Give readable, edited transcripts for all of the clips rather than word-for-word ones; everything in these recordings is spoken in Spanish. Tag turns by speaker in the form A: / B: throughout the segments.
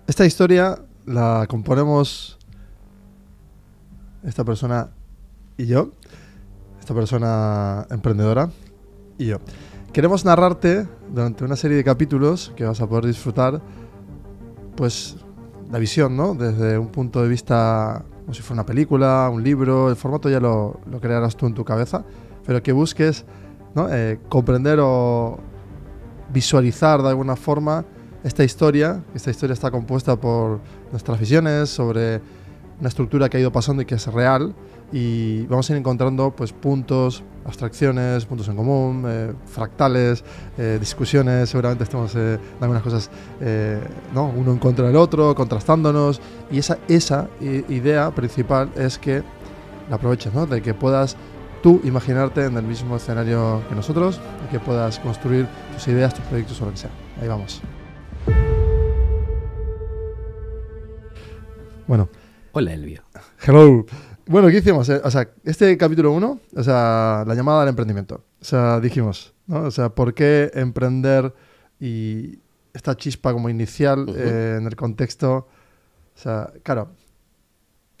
A: Esta historia la componemos esta persona y yo, esta persona emprendedora y yo. Queremos narrarte durante una serie de capítulos que vas a poder disfrutar, pues la visión, ¿no? Desde un punto de vista como si fuera una película, un libro, el formato ya lo crearás tú en tu cabeza, pero que busques, ¿no? Comprender o visualizar de alguna forma esta historia. Esta historia está compuesta por nuestras visiones sobre una estructura que ha ido pasando y que es real, y vamos a ir encontrando pues puntos, abstracciones, puntos en común, fractales, discusiones. Seguramente estemos en algunas cosas, ¿no? Uno en contra del otro, contrastándonos, y esa idea principal es que la aproveches, ¿no? De que puedas tú imaginarte en el mismo escenario que nosotros y que puedas construir tus ideas, tus proyectos o lo que sea. Ahí vamos. Bueno.
B: Hola, Elvio.
A: Hello. Bueno, ¿qué hicimos? O sea, este capítulo 1, o sea, la llamada al emprendimiento. O sea, dijimos, ¿no? O sea, ¿por qué emprender? Y esta chispa como inicial en el contexto. O sea, claro,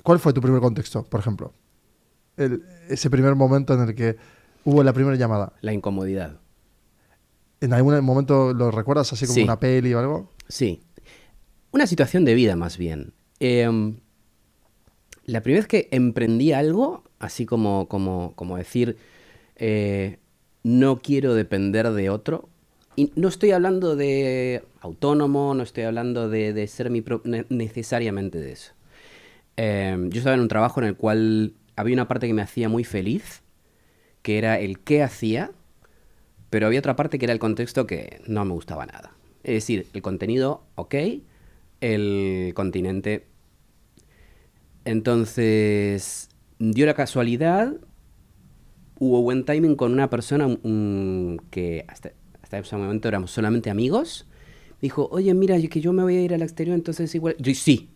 A: ¿cuál fue tu primer contexto, por ejemplo? Ese primer momento en el que hubo la primera llamada.
B: La incomodidad.
A: ¿En algún momento lo recuerdas así como
B: Sí.
A: una peli o algo?
B: Sí. Una situación de vida, más bien. La primera vez que emprendí algo, así como decir, no quiero depender de otro, y no estoy hablando de autónomo, no estoy hablando de ser necesariamente de eso. Yo estaba en un trabajo en el cual había una parte que me hacía muy feliz, que era el qué hacía, pero había otra parte que era el contexto que no me gustaba nada. Es decir, el contenido, ok, el continente. Entonces, dio la casualidad, hubo buen timing con una persona que hasta ese momento éramos solamente amigos. Dijo, oye, mira, que yo me voy a ir al exterior, entonces igual... Yo, sí.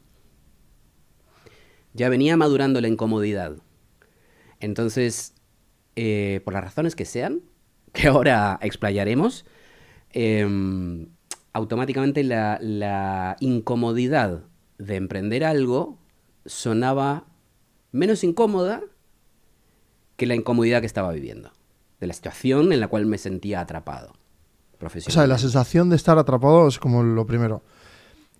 B: Ya venía madurando la incomodidad. Entonces, por las razones que sean, que ahora explayaremos, automáticamente la incomodidad de emprender algo sonaba menos incómoda que la incomodidad que estaba viviendo, de la situación en la cual me sentía atrapado profesionalmente.
A: O sea, la sensación de estar atrapado es como lo primero.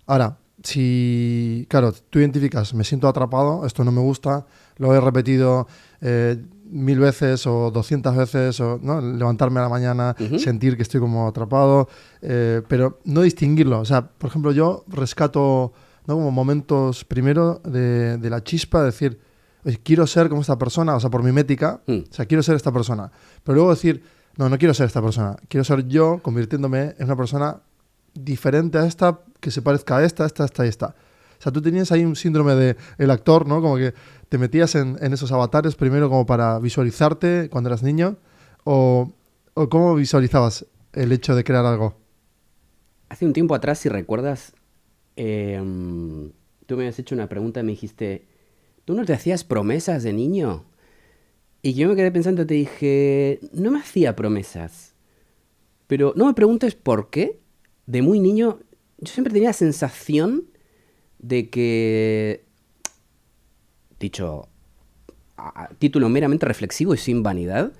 A: Ahora, si, claro, tú identificas, me siento atrapado, esto no me gusta, lo he repetido 1000 veces o 200 veces, o, ¿no? Levantarme a la mañana, sentir que estoy como atrapado, pero no distinguirlo. O sea, por ejemplo, yo rescato, ¿no? Como momentos primero de la chispa, decir, oye, quiero ser como esta persona, o sea, por mimética, o sea, quiero ser esta persona. Pero luego decir, no quiero ser esta persona, quiero ser yo convirtiéndome en una persona diferente a esta, que se parezca a esta y esta. O sea, tú tenías ahí un síndrome de el actor, ¿no? Como que te metías en esos avatares primero como para visualizarte cuando eras niño, o ¿cómo visualizabas el hecho de crear algo?
B: Hace un tiempo atrás, si recuerdas, tú me habías hecho una pregunta y me dijiste, ¿tú no te hacías promesas de niño? Y yo me quedé pensando, te dije, no me hacía promesas, pero no me preguntes por qué. De muy niño, yo siempre tenía la sensación de que, dicho a título meramente reflexivo y sin vanidad,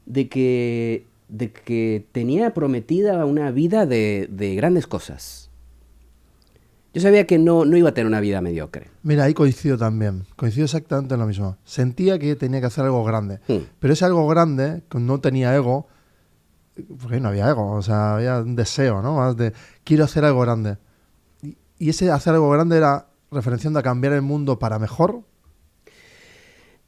B: de que tenía prometida una vida de grandes cosas. Yo sabía que no iba a tener una vida mediocre.
A: Mira, ahí coincido también. Coincido exactamente en lo mismo. Sentía que tenía que hacer algo grande. Pero ese algo grande, que no tenía ego, porque no había ego, o sea, había un deseo, ¿no? Más de, quiero hacer algo grande. Y ese hacer algo grande era referenciando a cambiar el mundo para mejor.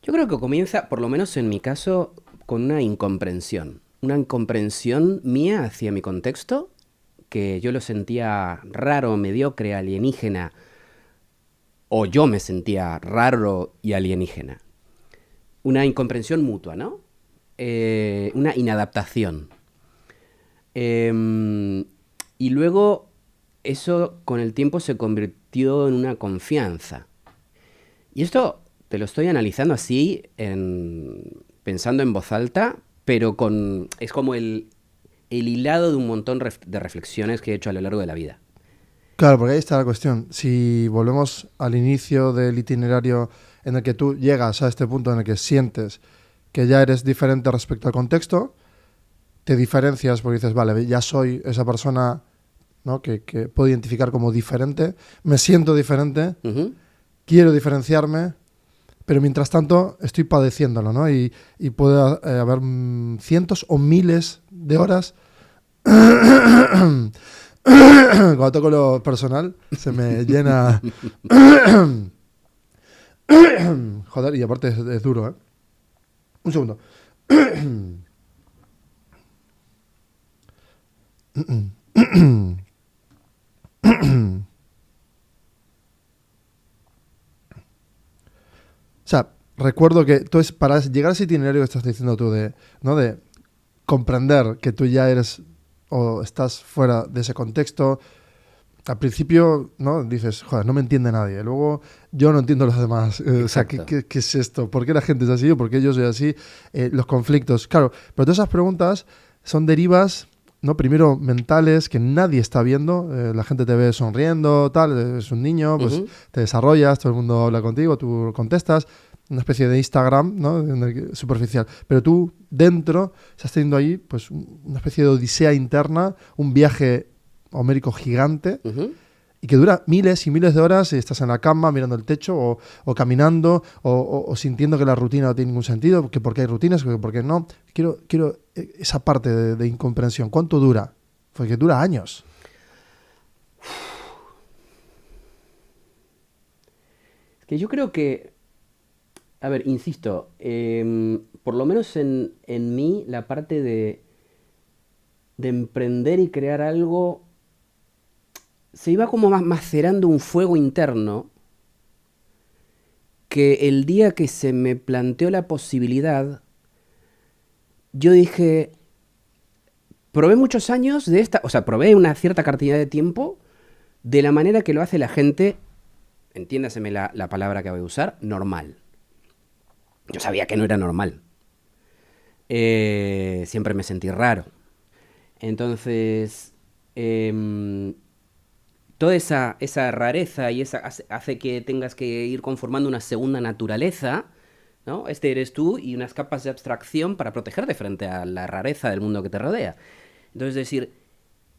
B: Yo creo que comienza, por lo menos en mi caso, con una incomprensión. Una incomprensión mía hacia mi contexto, que yo lo sentía raro, mediocre, alienígena, o yo me sentía raro y alienígena. Una incomprensión mutua, ¿no? Una inadaptación. Y luego eso con el tiempo se convirtió en una confianza. Y esto te lo estoy analizando así, pensando en voz alta, pero es como el hilado de un montón de reflexiones que he hecho a lo largo de la vida.
A: Claro, porque ahí está la cuestión. Si volvemos al inicio del itinerario en el que tú llegas a este punto en el que sientes que ya eres diferente respecto al contexto, te diferencias porque dices, vale, ya soy esa persona, ¿no? que puedo identificar como diferente, me siento diferente,
B: Ujú.
A: quiero diferenciarme, pero mientras tanto estoy padeciéndolo, ¿no? Y puede haber cientos o miles de horas. Cuando toco lo personal, se me llena. Joder, y aparte es duro, ¿eh? Un segundo. O sea, recuerdo que entonces para llegar a ese itinerario que estás diciendo tú de, ¿no? De comprender que tú ya eres o estás fuera de ese contexto, al principio, ¿no? Dices, joder, no me entiende nadie. Luego, yo no entiendo a los demás. O sea,
B: Exacto.
A: ¿qué es esto? ¿Por qué la gente es así o por qué yo soy así? Los conflictos. Claro, pero todas esas preguntas son derivas, ¿no? Primero mentales, que nadie está viendo. La gente te ve sonriendo, tal, es un niño, pues
B: Ujú.
A: te desarrollas, todo el mundo habla contigo, tú contestas. Una especie de Instagram, ¿no? Superficial. Pero tú, dentro, estás teniendo ahí, pues, una especie de odisea interna, un viaje homérico gigante
B: Ujú.
A: y que dura miles y miles de horas y estás en la cama mirando el techo o caminando o sintiendo que la rutina no tiene ningún sentido, que por qué hay rutinas, que por qué no. Quiero esa parte de incomprensión. ¿Cuánto dura? Porque dura años.
B: Es que yo creo que, a ver, insisto, por lo menos en mí la parte de emprender y crear algo se iba como macerando un fuego interno que el día que se me planteó la posibilidad, yo dije, probé muchos años de esta, o sea, probé una cierta cantidad de tiempo de la manera que lo hace la gente, entiéndaseme la palabra que voy a usar, normal. Yo sabía que no era normal. Siempre me sentí raro. Entonces, em, toda esa rareza y esa hace que tengas que ir conformando una segunda naturaleza, ¿no? Este eres tú y unas capas de abstracción para protegerte frente a la rareza del mundo que te rodea. Entonces, decir,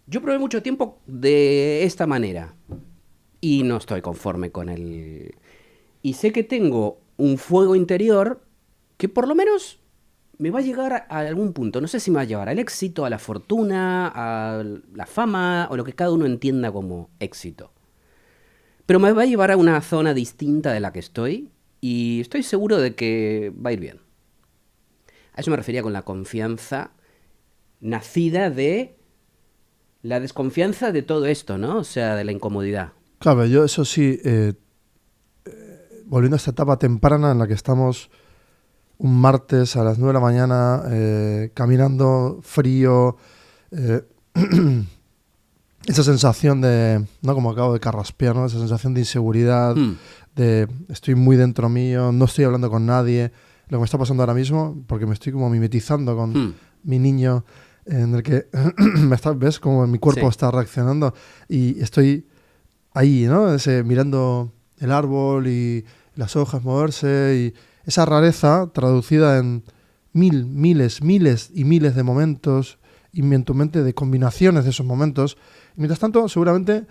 B: yo probé mucho tiempo de esta manera y no estoy conforme con el... Y sé que tengo un fuego interior que por lo menos me va a llegar a algún punto. No sé si me va a llevar al éxito, a la fortuna, a la fama o lo que cada uno entienda como éxito. Pero me va a llevar a una zona distinta de la que estoy y estoy seguro de que va a ir bien. A eso me refería con la confianza nacida de la desconfianza de todo esto, ¿no? O sea, de la incomodidad.
A: Claro, yo eso sí, volviendo a esta etapa temprana en la que estamos un martes a las 9 de la mañana, caminando frío, eh, esa sensación de, ¿no? Como acabo de carraspear, ¿no? Esa sensación de inseguridad,
B: Hmm.
A: de estoy muy dentro mío, no estoy hablando con nadie, lo que me está pasando ahora mismo, porque me estoy como mimetizando con
B: Hmm.
A: mi niño, en el que ves como mi cuerpo
B: Sí.
A: está reaccionando y estoy ahí, ¿no? Mirando el árbol y las hojas moverse y esa rareza traducida en miles y miles de momentos y en tu mente de combinaciones de esos momentos. Y mientras tanto, seguramente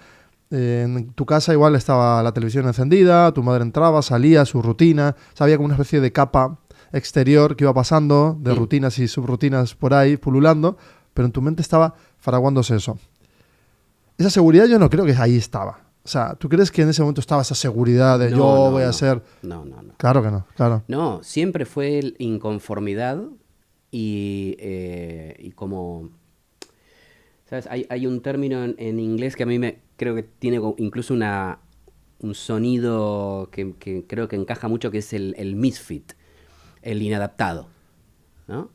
A: en tu casa igual estaba la televisión encendida, tu madre entraba, salía, su rutina, o sea, había como una especie de capa exterior que iba pasando, de
B: Hmm.
A: rutinas y subrutinas por ahí, pululando, pero en tu mente estaba fraguándose eso. Esa seguridad yo no creo que ahí estaba. O sea, ¿tú crees que en ese momento estaba esa seguridad de yo
B: No, no,
A: voy a
B: no.
A: ser...?
B: No, no, no.
A: Claro que no, claro.
B: No, siempre fue inconformidad y como... ¿Sabes? Hay un término en inglés que a mí me creo que tiene incluso un sonido que creo que encaja mucho, que es el misfit, el inadaptado, ¿no?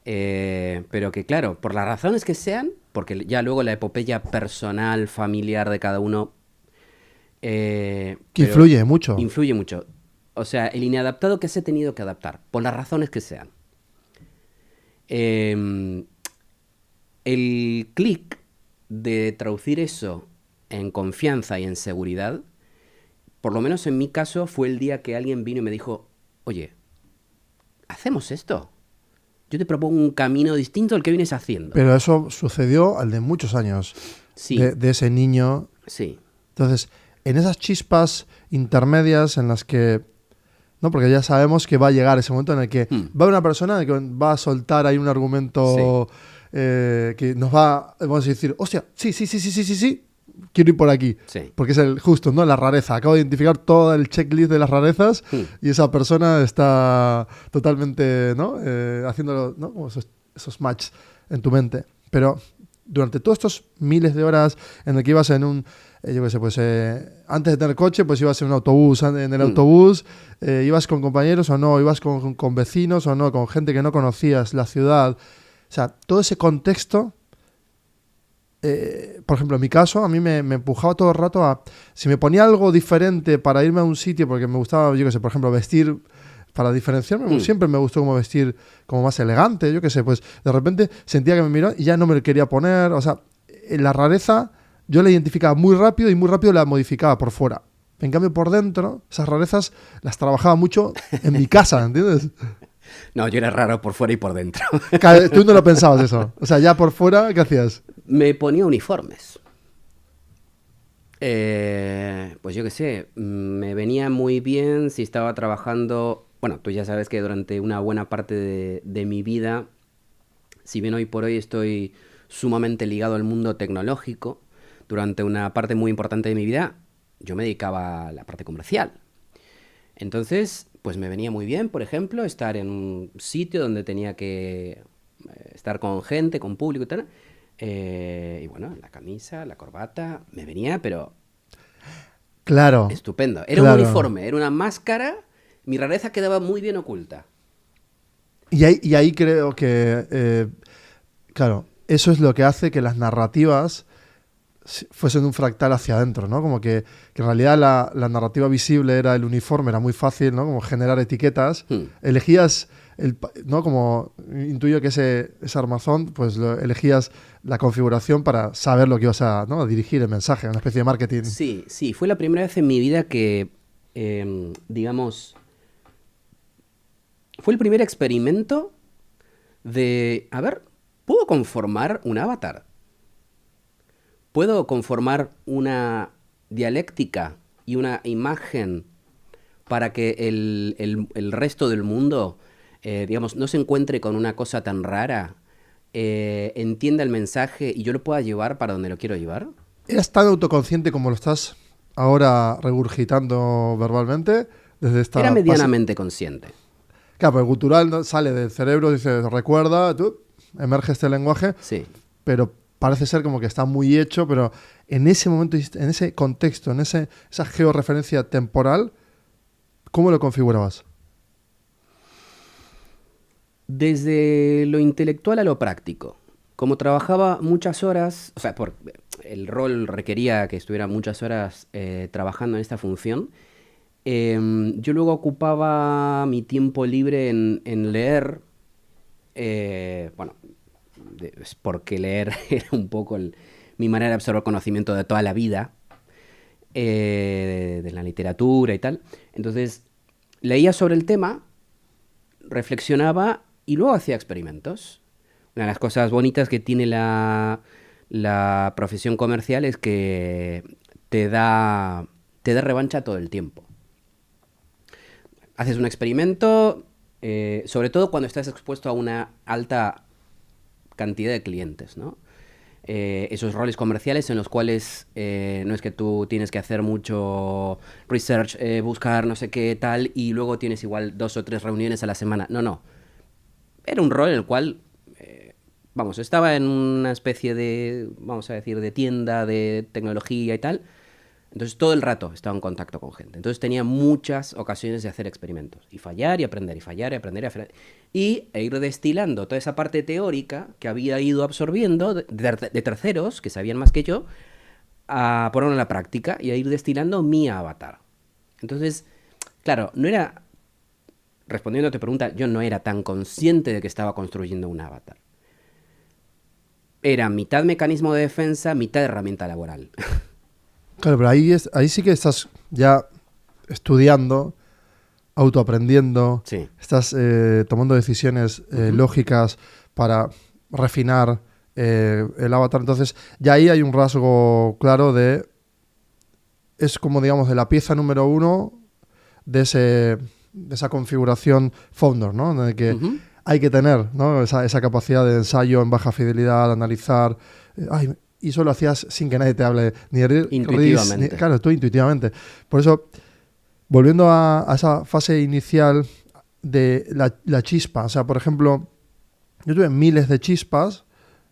B: Pero que claro, por las razones que sean, porque ya luego la epopeya personal, familiar de cada uno,
A: Que
B: pero
A: influye mucho.
B: influye mucho. O sea, el inadaptado que se ha tenido que adaptar, por las razones que sean. Eh, el clic de traducir eso en confianza y en seguridad, por lo menos en mi caso, fue el día que alguien vino y me dijo, oye, ¿hacemos esto? Yo te propongo un camino distinto al que vienes haciendo.
A: Pero eso sucedió al de muchos años
B: Sí,
A: de ese niño.
B: sí.
A: Entonces, en esas chispas intermedias en las que... No, porque ya sabemos que va a llegar ese momento en el que va a haber una persona que va a soltar ahí un argumento que nos va, vamos a decir, hostia, sí, quiero ir por aquí.
B: Sí.
A: Porque es el justo, ¿no? La rareza. Acabo de identificar todo el checklist de las rarezas y esa persona está totalmente, ¿no? Haciendo, ¿no? Como esos matches en tu mente. Pero durante todos estos miles de horas en el que ibas en un, yo qué sé, pues antes de tener coche, pues ibas en un autobús, en el autobús, ibas con compañeros o no, ibas con vecinos o no, con gente que no conocías, la ciudad. O sea, todo ese contexto, por ejemplo, en mi caso, a mí me empujaba todo el rato a, si me ponía algo diferente para irme a un sitio, porque me gustaba, yo qué sé, por ejemplo, vestir, para diferenciarme, siempre me gustó como vestir como más elegante, yo qué sé, pues de repente sentía que me miró y ya no me lo quería poner, o sea, la rareza yo la identificaba muy rápido y muy rápido la modificaba por fuera. En cambio, por dentro, esas rarezas las trabajaba mucho en mi casa, ¿entiendes?
B: No, yo era raro por fuera y por dentro.
A: Tú no lo pensabas eso. O sea, ya por fuera, ¿qué hacías?
B: Me ponía uniformes. Pues yo qué sé, me venía muy bien si estaba trabajando... Bueno, tú ya sabes que durante una buena parte de mi vida, si bien hoy por hoy estoy sumamente ligado al mundo tecnológico, durante una parte muy importante de mi vida yo me dedicaba a la parte comercial. Entonces, pues me venía muy bien, por ejemplo, estar en un sitio donde tenía que estar con gente, con público y tal. Y bueno, la camisa, la corbata, me venía, pero
A: Claro.
B: estupendo. Era un uniforme, era una máscara, mi rareza quedaba muy bien oculta.
A: Y ahí creo que, claro, eso es lo que hace que las narrativas fuesen un fractal hacia adentro, ¿no? Como que en realidad la narrativa visible era el uniforme, era muy fácil, ¿no? Como generar etiquetas. Elegías, ¿no? Como intuyo que ese armazón, pues elegías la configuración para saber lo que ibas a, ¿no? A dirigir el mensaje, una especie de marketing.
B: Sí, fue la primera vez en mi vida que, digamos, fue el primer experimento de, a ver, ¿puedo conformar un avatar? ¿Puedo conformar una dialéctica y una imagen para que el resto del mundo, digamos, no se encuentre con una cosa tan rara, entienda el mensaje y yo lo pueda llevar para donde lo quiero llevar?
A: ¿Eras tan autoconsciente como lo estás ahora regurgitando verbalmente? Desde esta
B: Era medianamente consciente.
A: Claro, pero el gutural sale del cerebro, dice, recuerda, emerge este lenguaje,
B: Sí.
A: pero parece ser como que está muy hecho, pero en ese momento, en ese contexto, en esa georreferencia temporal, ¿cómo lo configurabas?
B: Desde lo intelectual a lo práctico. Como trabajaba muchas horas, o sea, el rol requería que estuviera muchas horas trabajando en esta función, yo luego ocupaba mi tiempo libre en leer, bueno, es porque leer era un poco mi manera de absorber conocimiento de toda la vida, de la literatura y tal. Entonces, leía sobre el tema, reflexionaba y luego hacía experimentos. Una de las cosas bonitas que tiene la profesión comercial es que te da revancha todo el tiempo. Haces un experimento, sobre todo cuando estás expuesto a una alta cantidad de clientes, ¿no? Esos roles comerciales en los cuales no es que tú tienes que hacer mucho research, buscar no sé qué tal, y luego tienes igual 2 o 3 reuniones a la semana. No. Era un rol en el cual, estaba en una especie de, vamos a decir, de tienda de tecnología y tal. Entonces todo el rato estaba en contacto con gente. Entonces tenía muchas ocasiones de hacer experimentos. Y fallar y aprender, y fallar y aprender. E ir destilando toda esa parte teórica que había ido absorbiendo de terceros, que sabían más que yo, a ponerlo en la práctica y a ir destilando mi avatar. Entonces, claro, no era... Respondiendo a tu pregunta, yo no era tan consciente de que estaba construyendo un avatar. Era mitad mecanismo de defensa, mitad herramienta laboral.
A: Claro, pero ahí sí que estás ya estudiando, autoaprendiendo,
B: Sí.
A: estás tomando decisiones lógicas para refinar el avatar. Entonces, ya ahí hay un rasgo claro de... Es como, digamos, de la pieza número 1 de esa configuración founder, ¿no? En el que
B: Ujú.
A: hay que tener, ¿no? esa capacidad de ensayo en baja fidelidad, analizar. Y eso lo hacías sin que nadie te hable, ni
B: Intuitivamente.
A: claro, tú intuitivamente. Por eso, volviendo a esa fase inicial de la chispa, o sea, por ejemplo, yo tuve miles de chispas,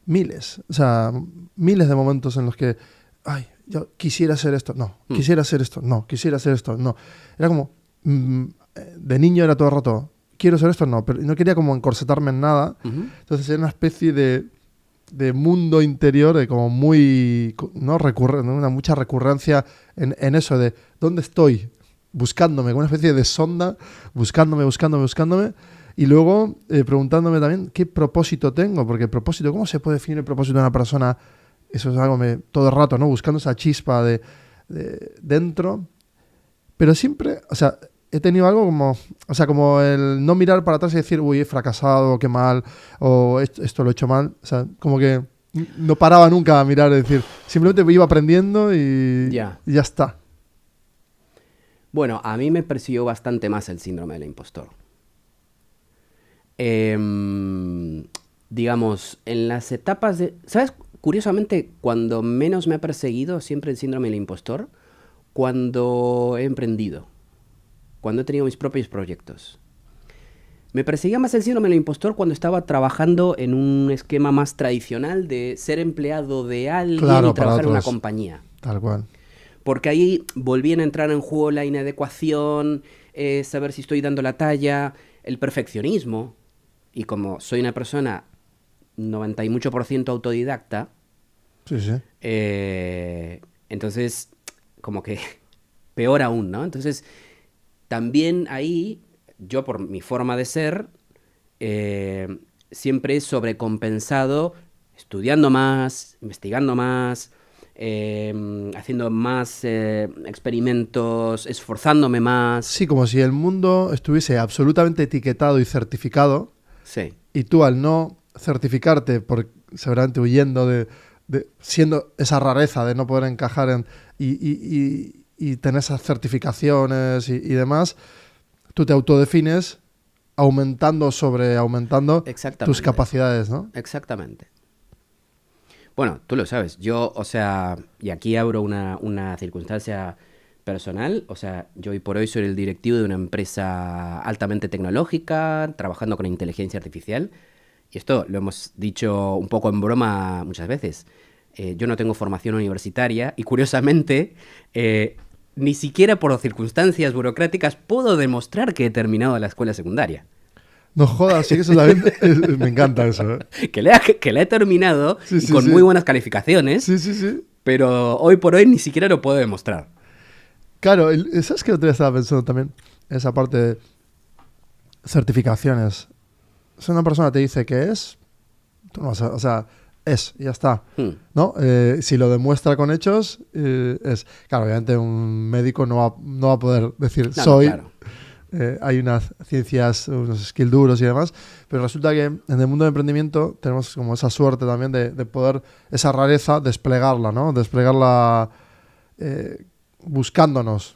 A: o sea, miles de momentos en los que, yo quisiera hacer esto, no, quisiera hacer esto, no, quisiera hacer esto, no. Era como, de niño era todo el rato, quiero hacer esto, no, pero no quería como encorsetarme en nada.
B: Ujú.
A: Entonces era una especie de mundo interior, como muy, ¿no? Una mucha recurrencia en eso de dónde estoy, buscándome, como una especie de sonda, buscándome. Y luego preguntándome también qué propósito tengo, porque el propósito, ¿cómo se puede definir el propósito de una persona? Eso es algo todo el rato, ¿no? Buscando esa chispa de dentro. Pero siempre, o sea, he tenido algo como, o sea, como el no mirar para atrás y decir, uy, he fracasado, qué mal, o esto lo he hecho mal. O sea, como que no paraba nunca a mirar, es decir, simplemente iba aprendiendo y
B: Ya.
A: y ya está.
B: Bueno, a mí me persiguió bastante más el síndrome del impostor. Digamos, en las etapas de... ¿Sabes? Curiosamente, cuando menos me ha perseguido siempre el síndrome del impostor, cuando he emprendido, cuando he tenido mis propios proyectos. Me perseguía más el síndrome del impostor cuando estaba trabajando en un esquema más tradicional de ser empleado de alguien
A: Claro,
B: y
A: para
B: trabajar en una
A: otros.
B: compañía.
A: Tal cual.
B: Porque ahí volvían a entrar en juego la inadecuación, saber si estoy dando la talla, el perfeccionismo. Y como soy una persona 90 y mucho por ciento autodidacta,
A: Sí, sí.
B: entonces como que peor aún, ¿no? Entonces también ahí yo por mi forma de ser siempre he sobrecompensado estudiando más, investigando más, haciendo más experimentos, esforzándome más.
A: Sí, como si el mundo estuviese absolutamente etiquetado y certificado,
B: Sí,
A: y tú al no certificarte, seguramente huyendo siendo esa rareza de no poder encajar y tener esas certificaciones y demás, tú te autodefines aumentando sobre aumentando tus
B: exactamente.
A: capacidades, ¿no?
B: Exactamente. Bueno, tú lo sabes, yo, o sea, y aquí abro una circunstancia personal, o sea, yo hoy por hoy soy el directivo de una empresa altamente tecnológica, trabajando con inteligencia artificial, y esto lo hemos dicho un poco en broma muchas veces. Yo no tengo formación universitaria y curiosamente, ni siquiera por circunstancias burocráticas puedo demostrar que he terminado la escuela secundaria.
A: No jodas, sí que eso también me encanta eso, ¿eh?
B: Que la he terminado
A: Sí,
B: y
A: sí,
B: con
A: sí.
B: muy buenas calificaciones,
A: Sí, sí, sí.
B: pero hoy por hoy ni siquiera lo puedo demostrar.
A: Claro, ¿sabes qué otro día estaba pensando también? Esa parte de certificaciones. Si una persona te dice que es, tú no vas o sea, es, y ya está.
B: Hmm.
A: ¿No? Si lo demuestra con hechos, es. Claro, obviamente un médico no va a poder decir
B: No,
A: soy.
B: claro.
A: Hay unas ciencias, unos skill duros y demás, pero resulta que en el mundo del emprendimiento tenemos como esa suerte también de poder, esa rareza, desplegarla, ¿no? Desplegarla buscándonos,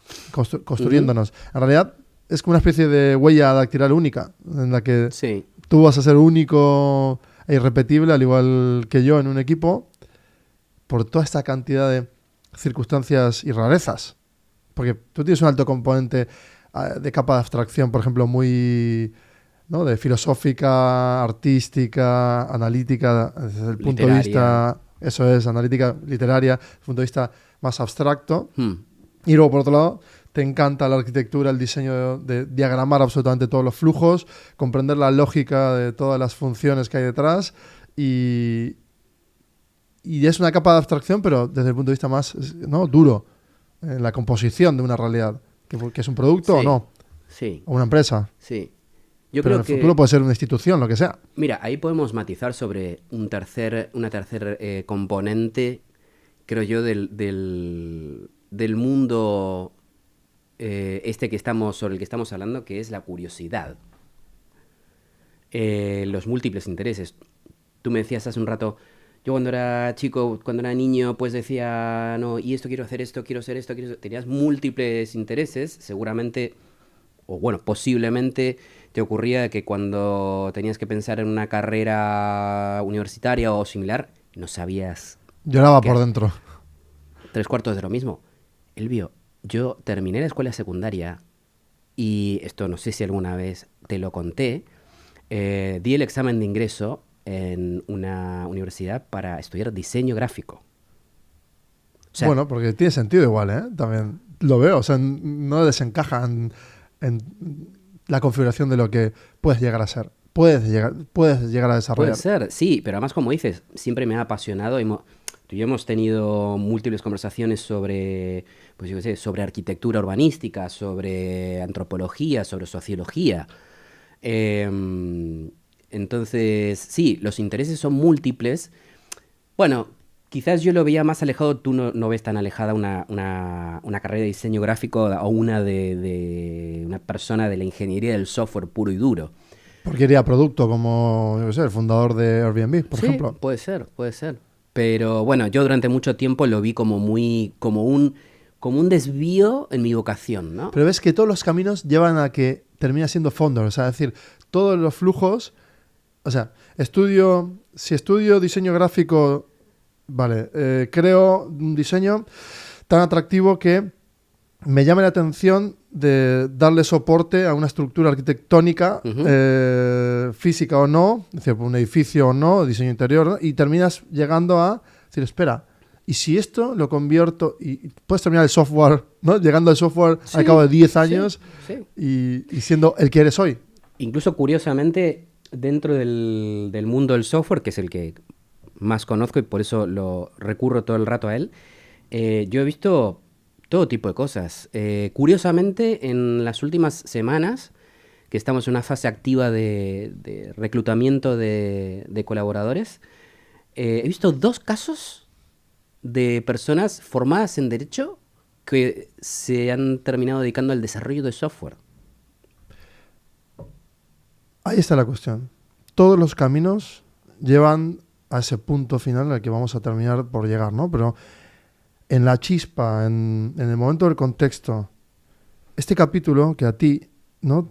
A: construyéndonos. En realidad es como una especie de huella dactilar única, en la que
B: Sí,
A: tú vas a ser único e irrepetible, al igual que yo en un equipo, por toda esta cantidad de circunstancias y rarezas. Porque tú tienes un alto componente de capa de abstracción, por ejemplo, muy, ¿no? De filosófica, artística, analítica, desde el punto de
B: literaria.
A: vista, eso es, analítica, literaria, desde el punto de vista más abstracto.
B: Hmm.
A: Y luego, por otro lado, te encanta la arquitectura, el diseño de diagramar absolutamente todos los flujos, comprender la lógica de todas las funciones que hay detrás y es una capa de abstracción, pero desde el punto de vista más, ¿no? Duro, en la composición de una realidad, que es un producto o
B: Sí,
A: no,
B: sí,
A: o una empresa.
B: sí. Yo
A: Pero en
B: creo
A: el
B: que,
A: futuro puede ser una institución, lo que sea.
B: mira, ahí podemos matizar sobre una tercer componente, creo yo, del mundo sobre el que estamos hablando, que es la curiosidad. Los múltiples intereses. Tú me decías hace un rato, yo cuando era chico, cuando era niño, pues decía, no, y esto quiero hacer esto, quiero hacer esto, tenías múltiples intereses, seguramente, o bueno, posiblemente te ocurría que cuando tenías que pensar en una carrera universitaria o similar, no sabías
A: Lloraba
B: qué
A: por
B: hacer.
A: dentro.
B: Tres cuartos de lo mismo. Elvio, yo terminé la escuela secundaria y esto no sé si alguna vez te lo conté, di el examen de ingreso en una universidad para estudiar diseño gráfico. O sea,
A: Bueno, porque tiene sentido igual, ¿eh? También lo veo, o sea, no desencaja en la configuración de lo que puedes llegar a ser. Puedes llegar a
B: puede
A: desarrollar.
B: ser, sí, pero además como dices, siempre me ha apasionado. Tú y yo hemos tenido múltiples conversaciones sobre, pues yo qué sé, sobre arquitectura urbanística, sobre antropología, sobre sociología. Em, entonces, sí, los intereses son múltiples. Bueno, quizás yo lo veía más alejado, tú no ves tan alejada una carrera de diseño gráfico o una de una persona de la ingeniería del software puro y duro.
A: Porque iría a producto como, yo qué sé, el fundador de Airbnb, por
B: Sí,
A: ejemplo.
B: puede ser, puede ser. Pero bueno, yo durante mucho tiempo lo vi como muy, como un desvío en mi vocación, ¿no?
A: Pero ves que todos los caminos llevan a que termina siendo Fondor. O sea, es decir, todos los flujos. O sea, si estudio diseño gráfico, vale, creo un diseño tan atractivo que me llame la atención de darle soporte a una estructura arquitectónica,
B: Ujú.
A: física o no, es decir, un edificio o no, diseño interior, ¿no? Y terminas llegando a decir, espera, ¿y si esto lo convierto? Y puedes terminar el software, ¿no? Llegando al software al cabo
B: Sí,
A: de 10
B: sí,
A: años
B: sí.
A: y siendo el que eres hoy.
B: Incluso curiosamente, dentro del mundo del software, que es el que más conozco y por eso lo recurro todo el rato a él, yo he visto todo tipo de cosas. Curiosamente, en las últimas semanas, que estamos en una fase activa de reclutamiento de colaboradores, he visto dos casos de personas formadas en derecho que se han terminado dedicando al desarrollo de software.
A: Ahí está la cuestión. Todos los caminos llevan a ese punto final al que vamos a terminar por llegar, ¿no? Pero en la chispa, en el momento del contexto, este capítulo que a ti, ¿no?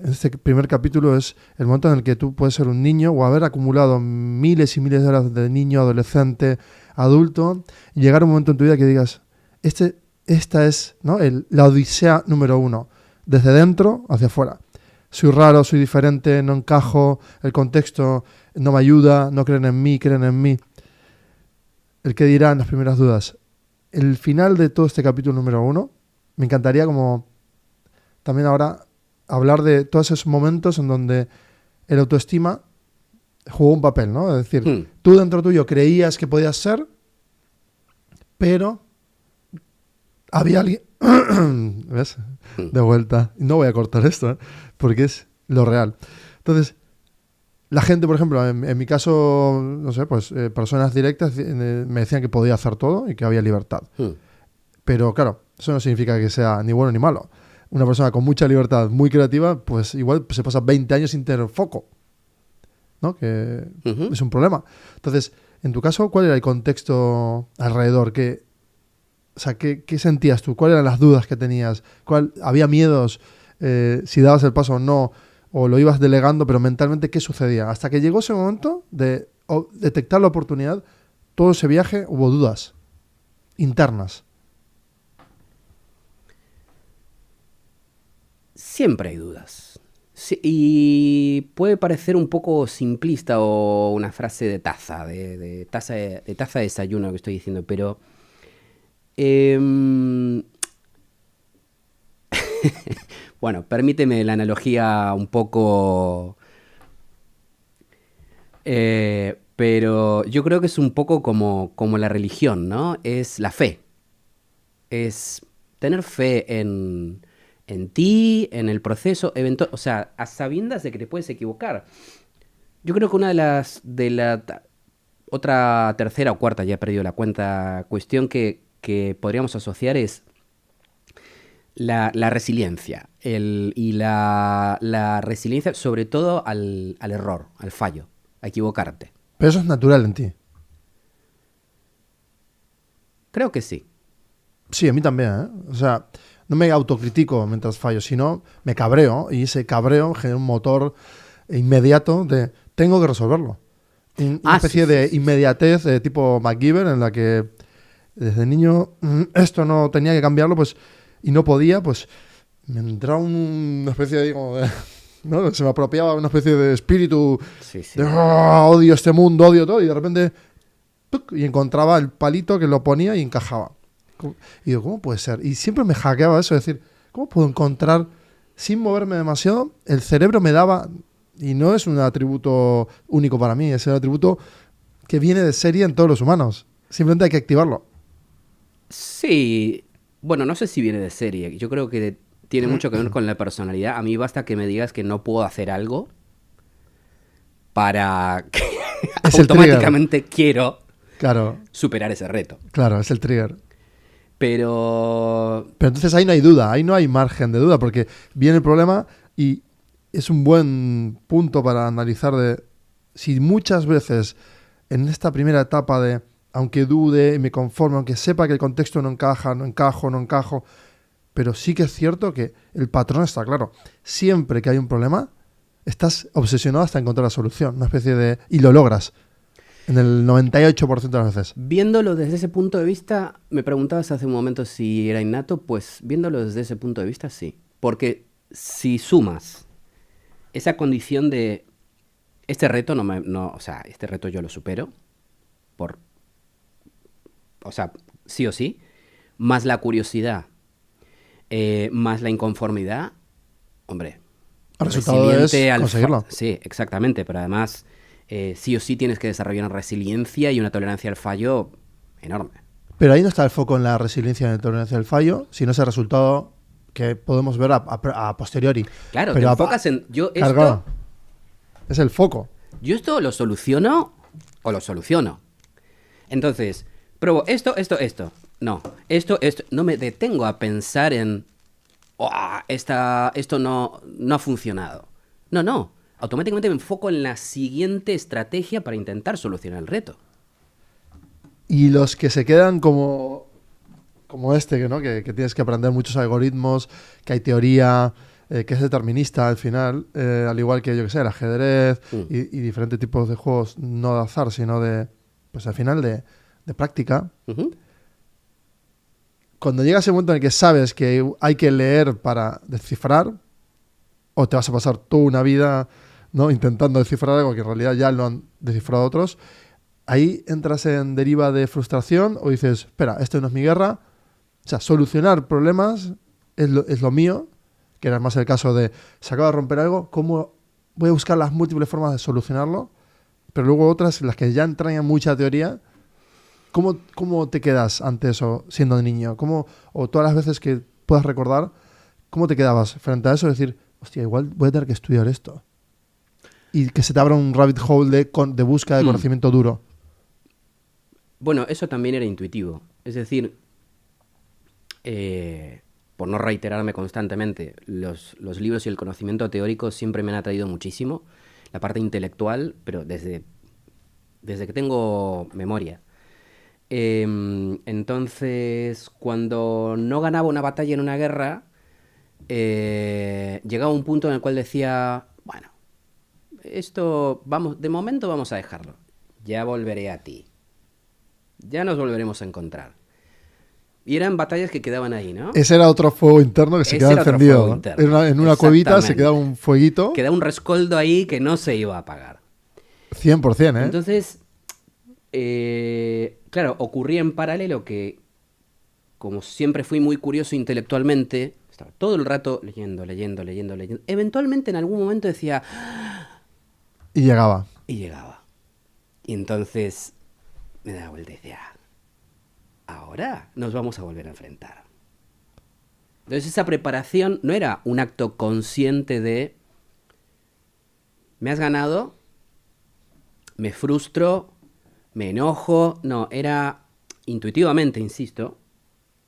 A: Este primer capítulo es el momento en el que tú puedes ser un niño o haber acumulado miles y miles de horas de niño, adolescente, adulto, y llegar a un momento en tu vida que digas, esta es, ¿no? La odisea número 1, desde dentro hacia afuera. Soy raro, soy diferente, no encajo, el contexto no me ayuda, no creen en mí, creen en mí. El que dirá en las primeras dudas. El final de todo este capítulo número 1, me encantaría como también ahora hablar de todos esos momentos en donde el autoestima jugó un papel, ¿no? Es decir,
B: Hmm.
A: tú dentro tuyo creías que podías ser, pero había alguien... ¿Ves?
B: Hmm.
A: De vuelta. No voy a cortar esto, ¿eh? Porque es lo real. Entonces, la gente, por ejemplo, en mi caso, no sé, pues personas directas me decían que podía hacer todo y que había libertad.
B: Hmm.
A: Pero claro, eso no significa que sea ni bueno ni malo. Una persona con mucha libertad, muy creativa, pues igual se pasa 20 años sin tener foco, ¿no? Que
B: Ujú.
A: es un problema. Entonces, en tu caso, ¿cuál era el contexto alrededor? O sea, ¿qué sentías tú? ¿Cuáles eran las dudas que tenías? ¿Había miedos? Si dabas el paso o no, o lo ibas delegando, pero mentalmente, ¿qué sucedía? Hasta que llegó ese momento de detectar la oportunidad, todo ese viaje hubo dudas internas.
B: Siempre hay dudas. Sí, y puede parecer un poco simplista o una frase de taza, de taza de desayuno que estoy diciendo, pero em, bueno, permíteme la analogía un poco, pero yo creo que es un poco como la religión, ¿no? Es la fe, es tener fe en ti, en el proceso, o sea, a sabiendas de que te puedes equivocar. Yo creo que una otra tercera o cuarta, ya he perdido la cuenta, cuestión que que podríamos asociar es la resiliencia. Y la resiliencia sobre todo al error, al fallo, a equivocarte.
A: Pero eso es natural en ti.
B: Creo que sí.
A: Sí, a mí también, ¿eh? O sea, no me autocritico mientras fallo, sino me cabreo y ese cabreo genera un motor inmediato de tengo que resolverlo. Una especie de inmediatez de tipo MacGyver en la que desde niño esto no tenía que cambiarlo pues y no podía, pues me entraba una especie de, ¿no? Se me apropiaba una especie de espíritu de odio este mundo, odio todo y de repente ¡tuc! Y encontraba el palito que lo ponía y encajaba. Y digo, ¿cómo puede ser? Y siempre me hackeaba eso, es decir, ¿cómo puedo encontrar, sin moverme demasiado, el cerebro me daba, y no es un atributo único para mí, es un atributo que viene de serie en todos los humanos. Simplemente hay que activarlo.
B: Sí, bueno, no sé si viene de serie, yo creo que tiene mucho que ver con la personalidad. A mí basta que me digas que no puedo hacer algo para que
A: Es
B: automáticamente quiero
A: Claro,
B: superar ese reto.
A: claro, es el trigger.
B: Pero
A: Pero entonces ahí no hay duda, ahí no hay margen de duda, porque viene el problema y es un buen punto para analizar de si muchas veces en esta primera etapa de aunque dude y me conforme, aunque sepa que el contexto no encaja, no encajo, pero sí que es cierto que el patrón está claro. Siempre que hay un problema, estás obsesionado hasta encontrar la solución, una especie de... y lo logras. En el 98% de las veces.
B: viéndolo desde ese punto de vista, me preguntabas hace un momento si era innato, pues viéndolo desde ese punto de vista, sí. Porque si sumas esa condición de este reto o sea, este reto yo lo supero por, o sea, sí o sí, más la curiosidad, más la inconformidad, hombre,
A: El resultado es
B: resiliente
A: conseguirlo.
B: sí, exactamente, pero además sí o sí tienes que desarrollar una resiliencia y una tolerancia al fallo enorme.
A: Pero ahí no está el foco en la resiliencia y en la tolerancia del fallo, sino ese resultado que podemos ver a posteriori.
B: Claro,
A: Pero
B: te enfocas en
A: claro, es el foco.
B: yo esto lo soluciono o lo soluciono. Entonces, pruebo esto. No, esto. No me detengo a pensar en esto no ha funcionado. No. Automáticamente me enfoco en la siguiente estrategia para intentar solucionar el reto.
A: Y los que se quedan como este, ¿no? Que tienes que aprender muchos algoritmos, que hay teoría, que es determinista al final, al igual que, yo que sé, el ajedrez y diferentes tipos de juegos, no de azar, sino de, pues al final de práctica.
B: Uh-huh.
A: Cuando llega ese momento en el que sabes que hay que leer para descifrar, o te vas a pasar toda una vida, ¿no? Intentando descifrar algo que en realidad ya lo han descifrado otros, ahí entras en deriva de frustración o dices, espera, esto no es mi guerra. O sea, solucionar problemas es lo mío, que era más el caso de, se acaba de romper algo, ¿cómo voy a buscar las múltiples formas de solucionarlo? Pero luego otras, las que ya entrañan mucha teoría, ¿cómo te quedas ante eso siendo niño? O todas las veces que puedas recordar, ¿cómo te quedabas frente a eso? Decir, hostia, igual voy a tener que estudiar esto. Y que se te abra un rabbit hole de búsqueda de conocimiento duro.
B: Bueno, eso también era intuitivo. Es decir, por no reiterarme constantemente, los libros y el conocimiento teórico siempre me han atraído muchísimo. La parte intelectual, pero desde que tengo memoria. Entonces, cuando no ganaba una batalla en una guerra, llegaba un punto en el cual decía, bueno, esto de momento vamos a dejarlo. Ya volveré a ti. Ya nos volveremos a encontrar. Y eran batallas que quedaban ahí, ¿no?
A: Ese era otro fuego interno que se quedaba encendido, ¿no? En una cuevita se quedaba un fueguito.
B: Quedaba un rescoldo ahí que no se iba a apagar.
A: 100%, ¿eh?
B: Entonces, claro, ocurría en paralelo que, como siempre fui muy curioso intelectualmente, estaba todo el rato leyendo. Eventualmente, en algún momento decía...
A: Y llegaba.
B: Y entonces me daba vuelta y decía... Ahora nos vamos a volver a enfrentar. Entonces esa preparación no era un acto consciente de me has ganado, me frustro, me enojo. No, era intuitivamente, insisto,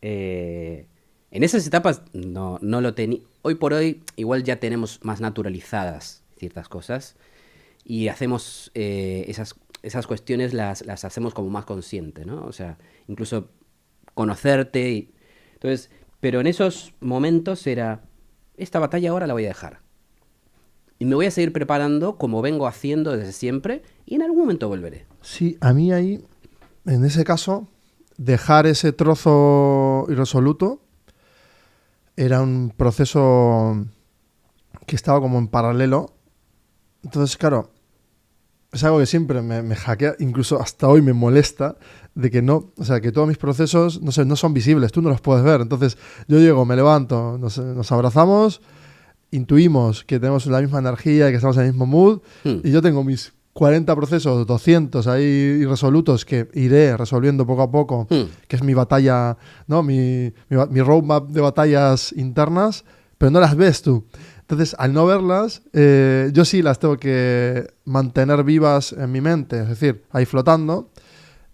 B: En esas etapas no lo tenía. Hoy por hoy igual ya tenemos más naturalizadas ciertas cosas y hacemos esas cuestiones las hacemos como más conscientes, ¿no? O sea, incluso conocerte. Entonces, pero en esos momentos era, esta batalla ahora la voy a dejar. Y me voy a seguir preparando como vengo haciendo desde siempre y en algún momento volveré.
A: Sí, a mí ahí, en ese caso, dejar ese trozo irresoluto era un proceso que estaba como en paralelo. Entonces, claro, es algo que siempre me hackea, incluso hasta hoy me molesta, de que no, o sea, que todos mis procesos, no sé, no son visibles, tú no los puedes ver. Entonces, yo llego, me levanto, nos abrazamos, intuimos que tenemos la misma energía, que estamos en el mismo mood, y yo tengo mis 40 procesos, 200 ahí irresolutos que iré resolviendo poco a poco, que es mi batalla, ¿no? Mi roadmap de batallas internas, pero no las ves tú. Entonces, al no verlas, yo sí las tengo que mantener vivas en mi mente, es decir, ahí flotando,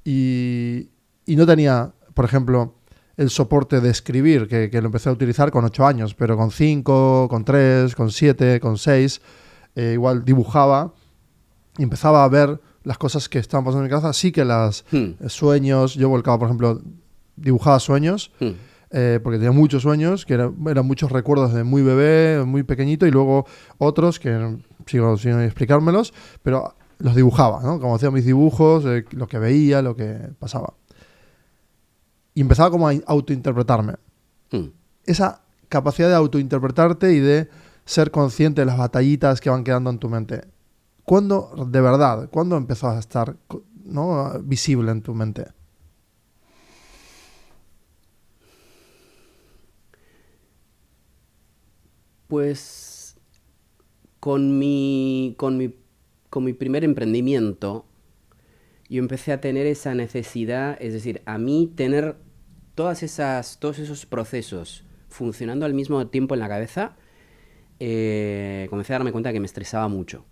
A: y no tenía, por ejemplo, el soporte de escribir, que lo empecé a utilizar con 8 años, pero con 5, con 3, con 7, con 6, igual dibujaba y empezaba a ver las cosas que estaban pasando en mi cabeza, sí que las sueños, yo volcaba, por ejemplo, dibujaba sueños, porque tenía muchos sueños, que eran muchos recuerdos de muy bebé, muy pequeñito, y luego otros que sigo sin explicármelos, pero los dibujaba, ¿no? Como hacía mis dibujos, lo que veía, lo que pasaba. Y empezaba como a autointerpretarme. Esa capacidad de autointerpretarte y de ser consciente de las batallitas que van quedando en tu mente. ¿Cuándo, de verdad, cuándo empezó a estar, ¿no?, visible en tu mente?
B: Pues con mi primer emprendimiento, yo empecé a tener esa necesidad, es decir, a mí tener todos esos procesos funcionando al mismo tiempo en la cabeza, comencé a darme cuenta que me estresaba mucho.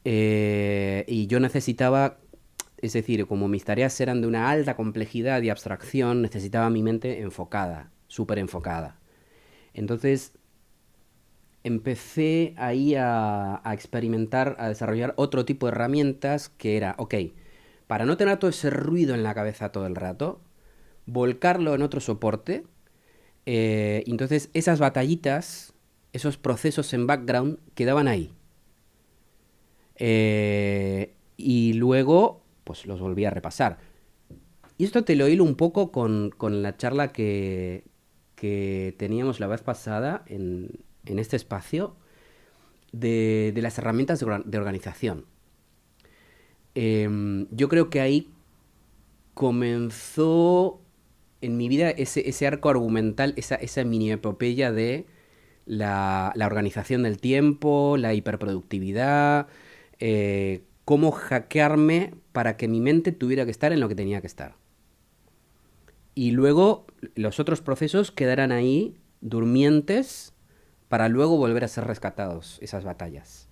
B: Y yo necesitaba, es decir, como mis tareas eran de una alta complejidad y abstracción, necesitaba mi mente enfocada, súper enfocada. Entonces empecé ahí a experimentar, a desarrollar otro tipo de herramientas que era, ok, para no tener todo ese ruido en la cabeza todo el rato, volcarlo en otro soporte. Entonces esas batallitas, esos procesos en background quedaban ahí. Y luego, pues los volví a repasar. Y esto te lo hilo un poco con la charla que teníamos la vez pasada en este espacio de las herramientas de organización. Yo creo que ahí comenzó en mi vida ese arco argumental, esa mini epopeya de la organización del tiempo, la hiperproductividad, cómo hackearme para que mi mente tuviera que estar en lo que tenía que estar. Y luego los otros procesos quedarán ahí durmientes para luego volver a ser rescatados, esas batallas.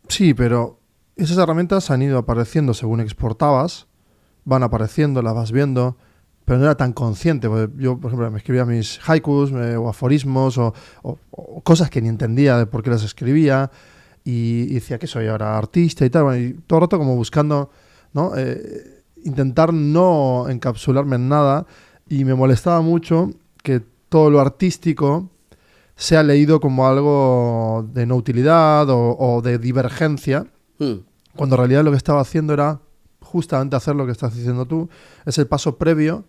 A: Sí, pero esas herramientas han ido apareciendo según exportabas, van apareciendo, las vas viendo, pero no era tan consciente. Yo, por ejemplo, me escribía mis haikus o aforismos o cosas que ni entendía de por qué las escribía y decía que soy ahora artista y tal. Bueno, y todo el rato como buscando, ¿no? Intentar no encapsularme en nada, y me molestaba mucho que todo lo artístico sea leído como algo de no utilidad o de divergencia, cuando en realidad lo que estaba haciendo era justamente hacer lo que estás diciendo tú. Es el paso previo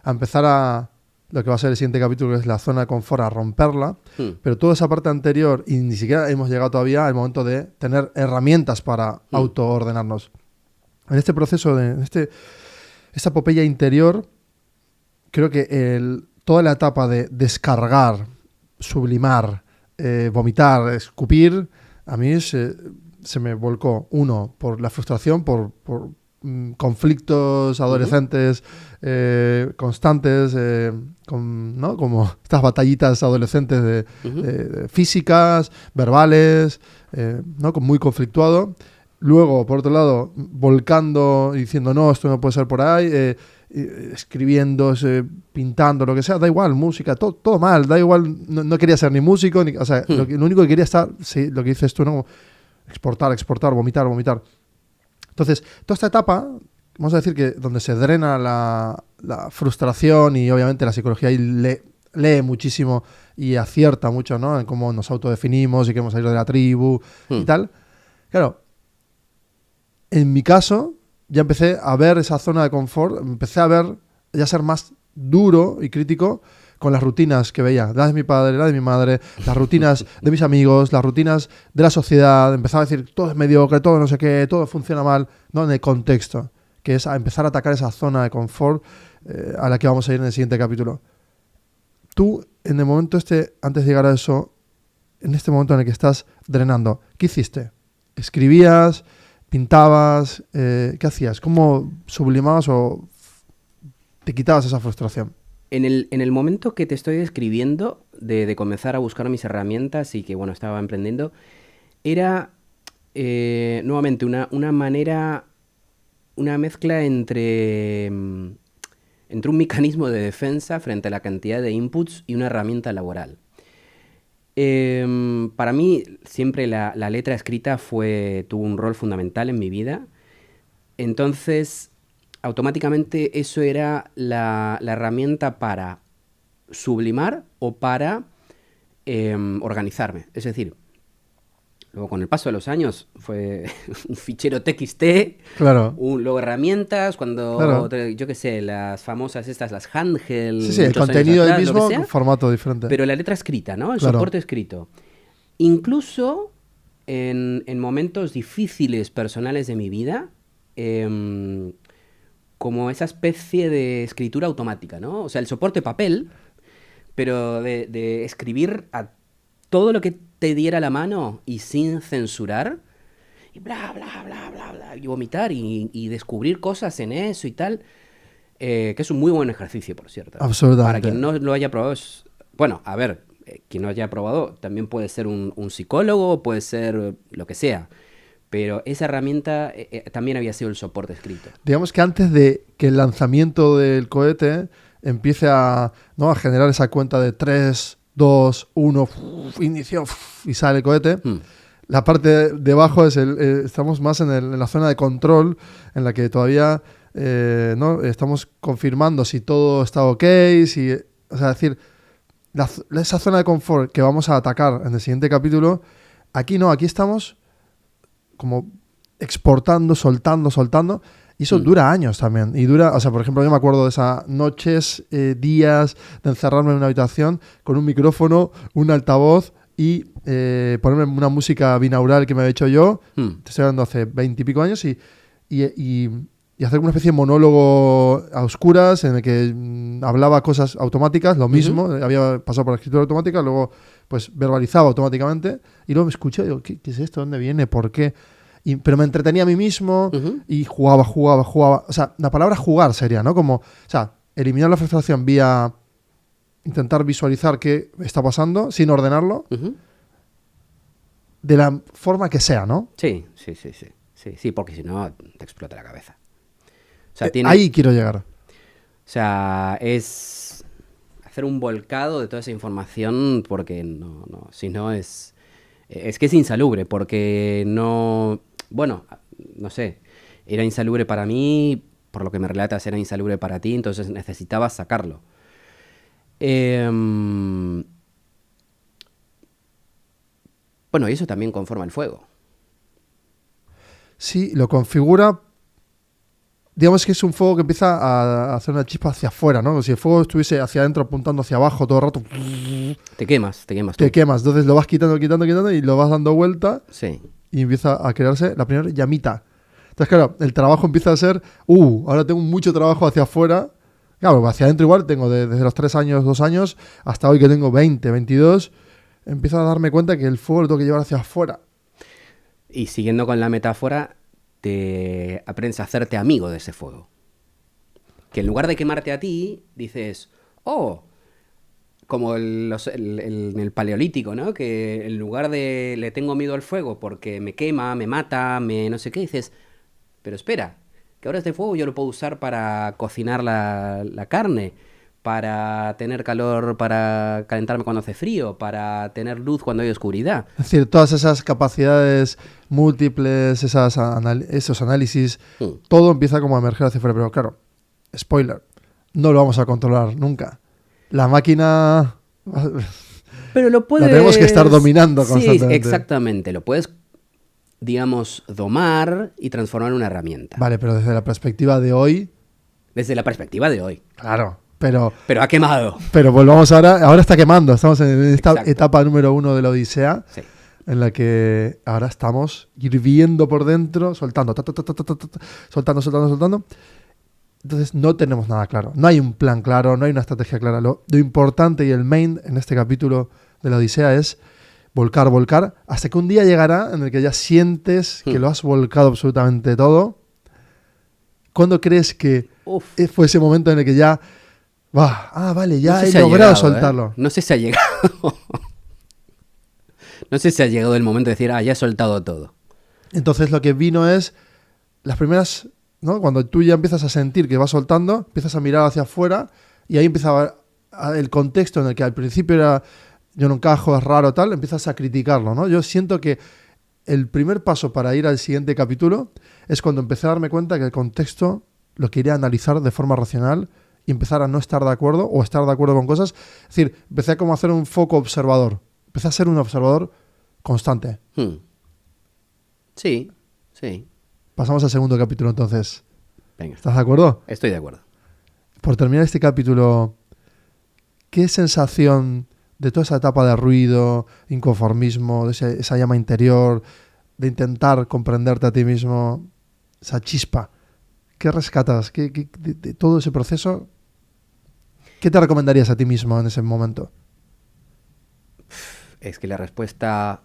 A: a empezar a lo que va a ser el siguiente capítulo, que es la zona de confort, a romperla. Pero toda esa parte anterior, y ni siquiera hemos llegado todavía al momento de tener herramientas para autoordenarnos. En este proceso, esta epopeya interior, creo que toda la etapa de descargar, sublimar, vomitar, escupir, a mí se me volcó, uno, por la frustración, por conflictos adolescentes constantes, ¿no? Como estas batallitas adolescentes de físicas, verbales, ¿no? Muy conflictuado. Luego, por otro lado, volcando y diciendo, no, esto no puede ser por ahí, escribiendo, pintando, lo que sea, da igual, música, todo mal, da igual, no quería ser ni músico, o sea, lo único que quería estar, sí, lo que dices tú, ¿no? Exportar, vomitar. Entonces, toda esta etapa, vamos a decir que donde se drena la frustración y obviamente la psicología ahí lee muchísimo y acierta mucho, ¿no? En cómo nos autodefinimos y queremos salir de la tribu y tal. Claro, en mi caso, ya empecé a ver esa zona de confort, empecé a ser más duro y crítico con las rutinas que veía, la de mi padre, la de mi madre, las rutinas de mis amigos, las rutinas de la sociedad. Empezaba a decir, todo es mediocre, todo no sé qué, todo funciona mal, ¿no? En el contexto, que es a empezar a atacar esa zona de confort a la que vamos a ir en el siguiente capítulo. Tú, en el momento antes de llegar a eso, en este momento en el que estás drenando, ¿qué hiciste? ¿Escribías? ¿Pintabas? ¿Qué hacías? ¿Cómo sublimabas o te quitabas esa frustración?
B: En el momento que te estoy describiendo, de comenzar a buscar mis herramientas y que, bueno, estaba emprendiendo, era nuevamente una manera, una mezcla entre un mecanismo de defensa frente a la cantidad de inputs y una herramienta laboral. Para mí, siempre la letra escrita tuvo un rol fundamental en mi vida. Entonces, automáticamente eso era la herramienta para sublimar o para organizarme. Es decir, luego con el paso de los años fue un fichero TXT,
A: Claro.
B: luego herramientas,
A: Claro.
B: yo qué sé, las famosas estas, las handheld.
A: Sí, el
B: muchos años
A: contenido
B: atrás,
A: del
B: lo que
A: mismo,
B: sea,
A: formato diferente.
B: pero la letra escrita, ¿no? El
A: Claro.
B: soporte escrito. Incluso en momentos difíciles personales de mi vida, como esa especie de escritura automática, ¿no? O sea, el soporte papel, pero de escribir a todo lo que te diera la mano y sin censurar, y bla, bla, bla, bla, bla, y vomitar y descubrir cosas en eso y tal, que es un muy buen ejercicio, por cierto.
A: Absolutamente.
B: Para quien no lo haya probado, bueno, a ver, quien no haya probado también puede ser un psicólogo, puede ser lo que sea. Pero esa herramienta también había sido el soporte escrito.
A: Digamos que antes de que el lanzamiento del cohete empiece a generar esa cuenta de 3, 2, 1, inicio, y sale el cohete, la parte de abajo estamos más en la zona de control, en la que todavía ¿no? estamos confirmando si todo está ok, o sea, decir, esa zona de confort que vamos a atacar en el siguiente capítulo, aquí no, aquí estamos como exportando, soltando, y eso dura años también. Y o sea, por ejemplo, yo me acuerdo de esas noches, días de encerrarme en una habitación con un micrófono, un altavoz y ponerme una música binaural que me había hecho yo, te estoy hablando hace 20 y pico años, y hacer una especie de monólogo a oscuras en el que hablaba cosas automáticas, lo mismo, había pasado por la escritura automática, luego pues verbalizaba automáticamente y luego me escuché y digo, ¿qué es esto? ¿Dónde viene? ¿Por qué? Pero me entretenía a mí mismo y jugaba. O sea, la palabra jugar sería, ¿no? Como, o sea, eliminar la frustración vía intentar visualizar qué está pasando sin ordenarlo de la forma que sea, ¿no?
B: Sí, porque si no te explota la cabeza. O sea,
A: ahí quiero llegar.
B: O sea, es hacer un volcado de toda esa información porque si no es que es insalubre, porque bueno, no sé, era insalubre para mí, por lo que me relatas era insalubre para ti, entonces necesitabas sacarlo. Bueno, y eso también conforma el fuego.
A: Sí, lo configura. Digamos que es un fuego que empieza a hacer una chispa hacia afuera, ¿no? Si el fuego estuviese hacia adentro apuntando hacia abajo todo el rato,
B: te quemas.
A: Te quemas. Entonces lo vas quitando y lo vas dando vuelta.
B: Sí.
A: Y empieza a crearse la primera llamita. Entonces, claro, el trabajo empieza a ser, ahora tengo mucho trabajo hacia afuera. Claro, hacia adentro igual tengo desde los 3 años, 2 años, hasta hoy que tengo 20, 22, empiezo a darme cuenta que el fuego lo tengo que llevar hacia afuera.
B: Y siguiendo con la metáfora, te aprendes a hacerte amigo de ese fuego. Que en lugar de quemarte a ti, dices, como en el Paleolítico, ¿no? Que en lugar de le tengo miedo al fuego porque me quema, me mata, me no sé qué, dices, pero espera, que ahora este fuego yo lo puedo usar para cocinar la carne, para tener calor, para calentarme cuando hace frío, para tener luz cuando hay oscuridad.
A: Es decir, todas esas capacidades múltiples, esos análisis, todo empieza como a emerger hacia afuera. Pero claro, spoiler, no lo vamos a controlar nunca. La máquina
B: Pero lo puedes...
A: la tenemos que estar dominando
B: Sí,
A: constantemente.
B: exactamente. Lo puedes, digamos, domar y transformar en una herramienta.
A: Vale, pero desde la perspectiva de hoy,
B: Desde la perspectiva de hoy.
A: claro, pero
B: Pero ha quemado.
A: volvamos ahora está quemando, estamos en esta
B: Exacto.
A: etapa número 1 de la Odisea,
B: Sí.
A: en la que ahora estamos hirviendo por dentro, soltando, soltando. Entonces no tenemos nada claro, no hay un plan claro, no hay una estrategia clara. Lo importante y el main en este capítulo de la Odisea es volcar, hasta que un día llegará en el que ya sientes que lo has volcado absolutamente todo. ¿Cuándo crees que
B: Uf.
A: fue ese momento en el que ya vale, ya
B: No sé
A: he
B: si ha
A: logrado
B: llegado,
A: soltarlo?
B: No sé si ha llegado. No sé si ha llegado el momento de decir, ya he soltado todo.
A: Entonces lo que vino es las primeras, ¿no? Cuando tú ya empiezas a sentir que vas soltando, empiezas a mirar hacia afuera y ahí empieza el contexto en el que al principio era yo no encajo, es raro, tal, empiezas a criticarlo, ¿no? Yo siento que el primer paso para ir al siguiente capítulo es cuando empecé a darme cuenta que el contexto lo quería analizar de forma racional y empezar a no estar de acuerdo o estar de acuerdo con cosas. Es decir, empecé a como hacer un foco observador. Empecé a ser un observador constante.
B: Sí, sí.
A: Pasamos al segundo capítulo entonces.
B: Venga,
A: ¿Estás de acuerdo?
B: estoy de acuerdo.
A: Por terminar este capítulo, ¿qué sensación de toda esa etapa de ruido, inconformismo, de esa llama interior, de intentar comprenderte a ti mismo, esa chispa, qué rescatas? De todo ese proceso, ¿qué te recomendarías a ti mismo en ese momento?
B: Es que la respuesta...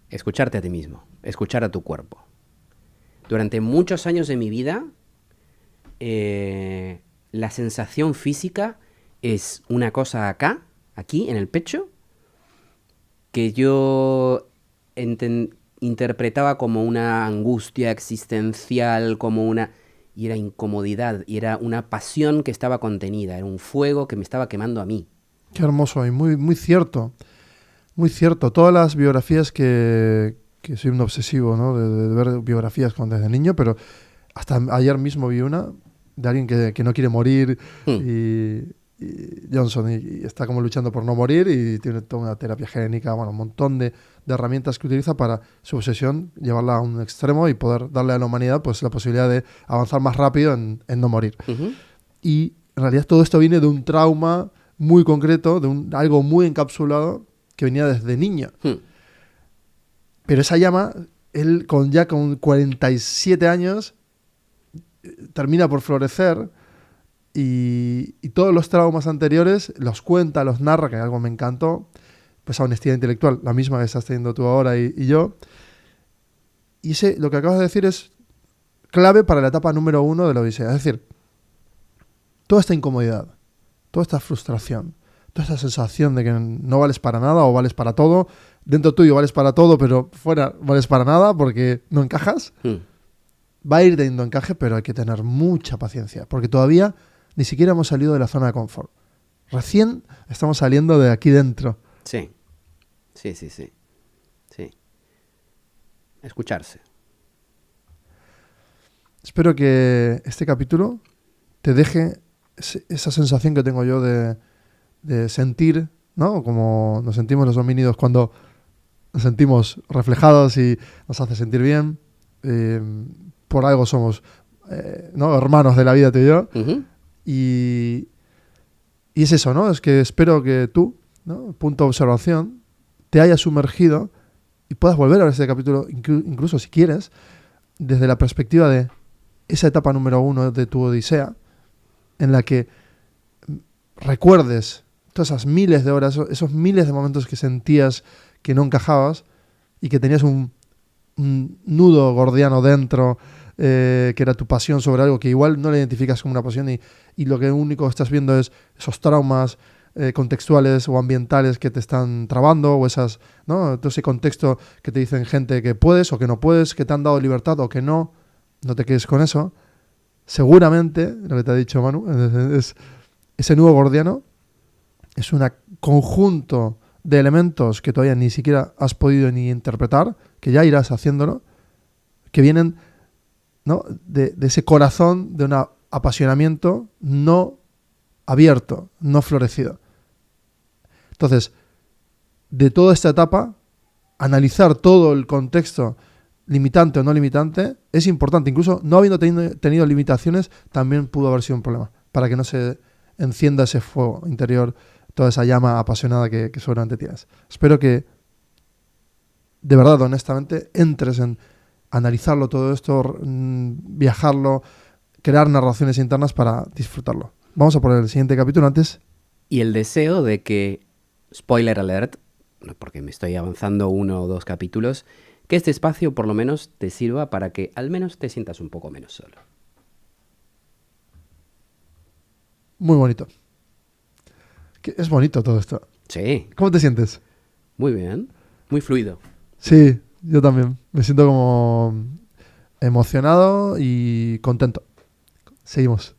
B: Escucharte a ti mismo, escuchar a tu cuerpo. Durante muchos años de mi vida, la sensación física es una cosa acá, aquí, en el pecho, que yo interpretaba como una angustia existencial, y era incomodidad, y era una pasión que estaba contenida, era un fuego que me estaba quemando a mí.
A: Qué hermoso y muy, muy cierto. Muy cierto. Todas las biografías que soy un obsesivo, ¿no? de ver biografías desde niño, pero hasta ayer mismo vi una de alguien que no quiere morir y Johnson y está como luchando por no morir y tiene toda una terapia génica, bueno, un montón de herramientas que utiliza para su obsesión, llevarla a un extremo y poder darle a la humanidad pues la posibilidad de avanzar más rápido en no morir.
B: Uh-huh.
A: Y en realidad todo esto viene de un trauma muy concreto, de algo muy encapsulado que venía desde niño. Pero esa llama, él ya con 47 años termina por florecer y todos los traumas anteriores los cuenta, los narra, que algo me encantó, pues a honestidad intelectual, la misma que estás teniendo tú ahora y yo. Y lo que acabas de decir es clave para la etapa número 1 de la Odisea. Es decir, toda esta incomodidad, toda esta frustración, toda esta sensación de que no vales para nada o vales para todo, dentro tuyo vales para todo, pero fuera vales para nada porque no encajas, va a ir teniendo encaje, pero hay que tener mucha paciencia, porque todavía ni siquiera hemos salido de la zona de confort. Recién estamos saliendo de aquí dentro.
B: Sí. Escucharse.
A: Espero que este capítulo te deje esa sensación que tengo yo de sentir, ¿no? Como nos sentimos los homínidos cuando nos sentimos reflejados y nos hace sentir bien. Por algo somos ¿no? hermanos de la vida tú y yo.
B: Uh-huh.
A: Y es eso, ¿no? Es que espero que tú, ¿no? Punto de observación, te hayas sumergido y puedas volver a ver este capítulo, incluso si quieres, desde la perspectiva de esa etapa número 1 de tu Odisea, en la que recuerdes todas esas miles de horas, esos miles de momentos que sentías que no encajabas y que tenías un nudo gordiano dentro, que era tu pasión sobre algo que igual no le identificas como una pasión y lo que único estás viendo es esos traumas, contextuales o ambientales que te están trabando, o esas, ¿no? Todo ese contexto que te dicen gente que puedes o que no puedes, que te han dado libertad o que no te quedes con eso. Seguramente, lo que te ha dicho Manu, es ese nudo gordiano es un conjunto de elementos que todavía ni siquiera has podido ni interpretar, que ya irás haciéndolo, que vienen, ¿no? de ese corazón, de un apasionamiento no abierto, no florecido. Entonces, de toda esta etapa, analizar todo el contexto limitante o no limitante es importante. Incluso no habiendo tenido limitaciones, también pudo haber sido un problema para que no se encienda ese fuego interior, toda esa llama apasionada que seguramente tienes. Espero que, de verdad, honestamente, entres en analizarlo todo esto, viajarlo, crear narraciones internas para disfrutarlo. Vamos a poner el siguiente capítulo antes.
B: Y el deseo de que, spoiler alert, porque me estoy avanzando 1 o 2 capítulos, que este espacio por lo menos te sirva para que al menos te sientas un poco menos solo.
A: Muy bonito. Es bonito todo esto.
B: Sí.
A: ¿Cómo te sientes?
B: Muy bien. Muy fluido.
A: Sí, yo también. Me siento como emocionado y contento. Seguimos.